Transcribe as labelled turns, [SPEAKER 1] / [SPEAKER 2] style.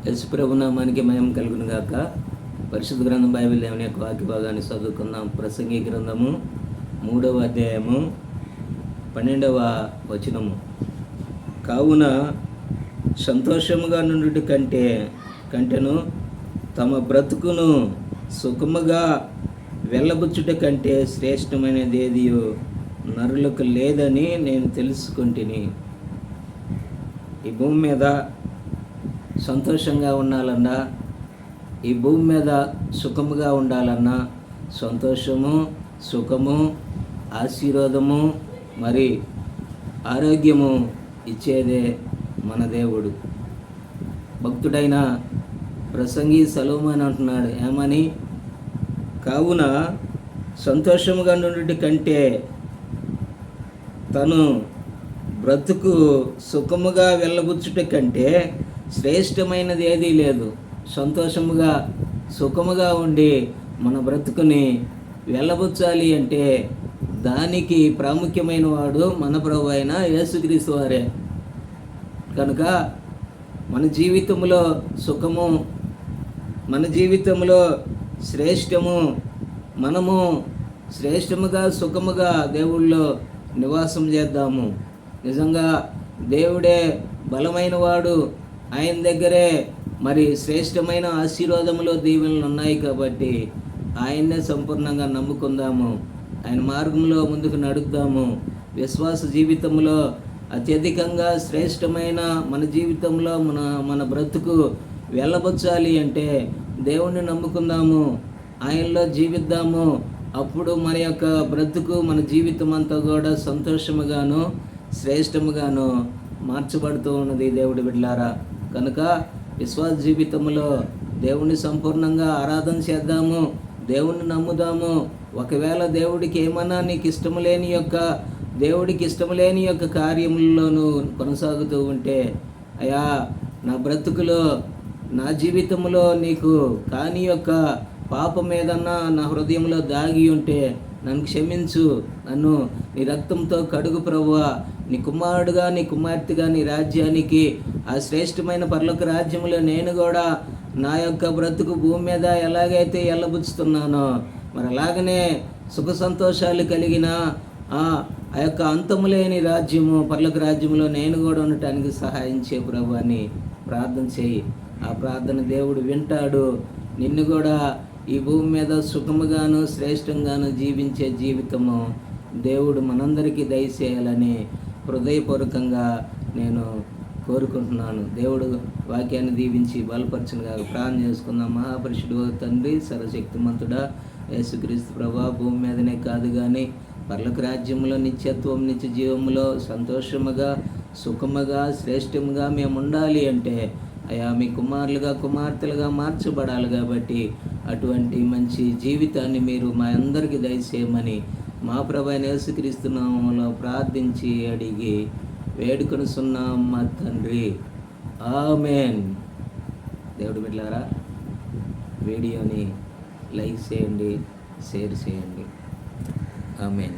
[SPEAKER 1] యేసుప్రభు నామానికి మహిమ కలుగును గాక. పరిశుద్ధ గ్రంథం బైబిల్ దేవుని యొక్క వాక్య భాగాన్ని చదువుకుందాం. ప్రసంగి గ్రంథము 3వ అధ్యాయము 12వ వచనము. కావున సంతోషముగా నుండుట కంటెను తమ బ్రతుకును సుఖముగా వెళ్ళబుచ్చుట కంటే శ్రేష్టమైనది ఏదియో నరులకు లేదని నేను తెలుసుకుంటుని. ఈ భూమి మీద సంతోషంగా ఉండాలన్నా, ఈ భూమి మీద సుఖముగా ఉండాలన్నా, సంతోషము, సుఖము, ఆశీర్వాదము మరి ఆరోగ్యము ఇచ్చేదే మన దేవుడు. భక్తుడైన ప్రసంగి సొలొమోను అంటున్నాడు ఏమని? కావున సంతోషముగా నుండుట కంటే తను బ్రతుకు సుఖముగా వెళ్ళబుచ్చుట కంటే శ్రేష్టమైనది ఏదీ లేదు. సంతోషముగా సుఖముగా ఉండి మన బ్రతుకుని వెళ్ళబుచ్చాలి అంటే దానికి ప్రాముఖ్యమైన వాడు మన ప్రభు అయిన యేసుక్రీస్తు వారే. కనుక మన జీవితంలో సుఖము, మన జీవితంలో శ్రేష్టము, మనము శ్రేష్టముగా సుఖముగా దేవుళ్ళో నివాసం చేద్దాము. నిజంగా దేవుడే బలమైన వాడు. ఆయన దగ్గరే మరి శ్రేష్టమైన ఆశీర్వాదములు దీవెనలు ఉన్నాయి కాబట్టి ఆయన్నే సంపూర్ణంగా నమ్ముకుందాము. ఆయన మార్గంలో ముందుకు నడుద్దాము. విశ్వాస జీవితంలో అత్యధికంగా శ్రేష్టమైన మన జీవితంలో మన బ్రతుకు వెళ్ళబుచ్చాలి అంటే దేవుణ్ణి నమ్ముకుందాము, ఆయనలో జీవిద్దాము. అప్పుడు మన యొక్క బ్రతుకు, మన జీవితం అంతా కూడా సంతోషముగాను శ్రేష్టముగాను మార్చబడుతూ ఉన్నది దేవుడి బిడ్డలారా. కనుక విశ్వాస జీవితంలో దేవుణ్ణి సంపూర్ణంగా ఆరాధన చేద్దాము, దేవుణ్ణి నమ్ముదాము. ఒకవేళ దేవుడికి ఏమన్నా నీకు దేవుడికి ఇష్టము లేని యొక్క కార్యముల్లోనూ కొనసాగుతూ ఉంటే, అయ్యా నా బ్రతుకులో, నా జీవితంలో నీకు కాని యొక్క పాపం ఏదన్నా నా హృదయంలో దాగి ఉంటే నన్ను క్షమించు, నన్ను నీ రక్తంతో కడుగు ప్రభువా, నీ కుమారుడుగా, నీ కుమార్తెగా నీ రాజ్యానికి, ఆ శ్రేష్టమైన పరలోక రాజ్యంలో నేను కూడా నా యొక్క బ్రతుకు భూమి మీద ఎలాగైతే ఎల్లబుచ్చుతున్నానో మరి అలాగనే సుఖ సంతోషాలు కలిగిన ఆ యొక్క అంతము లేని రాజ్యము, పరలోక రాజ్యంలో నేను కూడా ఉండటానికి సహాయం చేయ ప్రభు అని ప్రార్థన చేయి. ఆ ప్రార్థన దేవుడు వింటాడు. నిన్ను కూడా ఈ భూమి మీద సుఖముగాను శ్రేష్టంగాను జీవించే జీవితము దేవుడు మనందరికీ దయచేయాలని హృదయపూర్వకంగా నేను కోరుకుంటున్నాను. దేవుడు వాక్యాన్ని దీవించి బలపరచునుగా. ప్రార్థన చేసుకుందాం. మహాపరిషుడు తండ్రి, సర్వశక్తిమంతుడా యేసుక్రీస్తు ప్రభా, భూమి మీదనే కాదు కానీ పరలోక రాజ్యంలో నిత్యత్వం, నిత్య జీవములో సంతోషముగా, సుఖముగా, శ్రేష్టముగా మేము ఉండాలి అంటే అయా మీ కుమారులుగా, కుమార్తెలుగా మార్చబడాలి. కాబట్టి అటువంటి మంచి జీవితాన్ని మీరు మా అందరికీ దయచేయమని మా ప్రభు యేసుక్రీస్తు నామములో ప్రార్థించి అడిగి వేడుకొనుచున్నాం మా తండ్రి, ఆమేన్. దేవుడి బిడ్డలారా, వీడియోని లైక్ చేయండి, షేర్ చేయండి. ఆమేన్.